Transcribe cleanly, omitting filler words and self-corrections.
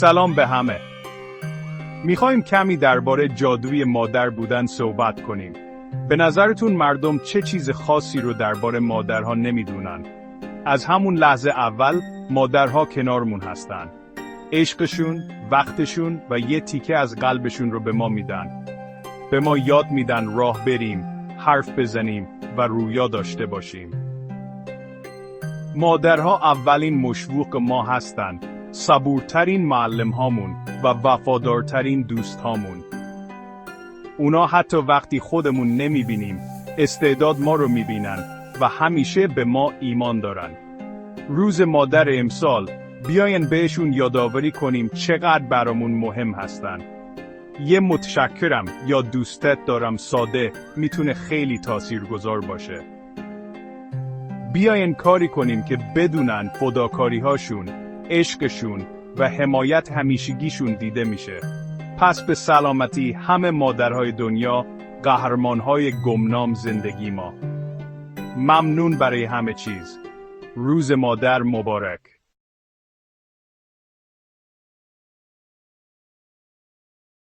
سلام به همه. میخوایم کمی درباره جادوی مادر بودن صحبت کنیم. به نظرتون مردم چه چیز خاصی رو درباره مادرها نمیدونن؟ از همون لحظه اول مادرها کنارمون هستن. عشقشون، وقتشون و یه تیکه از قلبشون رو به ما میدن. به ما یاد میدن راه بریم، حرف بزنیم و رویا داشته باشیم. مادرها اولین مشوق ما هستن، صبورترین معلم هامون و وفادارترین دوست هامون. اونا حتی وقتی خودمون نمیبینیم، استعداد ما رو میبینن و همیشه به ما ایمان دارن. روز مادر امسال، بیاین بهشون یادآوری کنیم چقدر برامون مهم هستن. یه متشکرم یا دوستت دارم ساده میتونه خیلی تاثیرگذار باشه. بیاین کاری کنیم که بدونن فداکاری هاشون، عشقشون و حمایت همیشگیشون دیده میشه. پس به سلامتی همه مادرهای دنیا، قهرمانهای گمنام زندگی ما. ممنون برای همه چیز. روز مادر مبارک.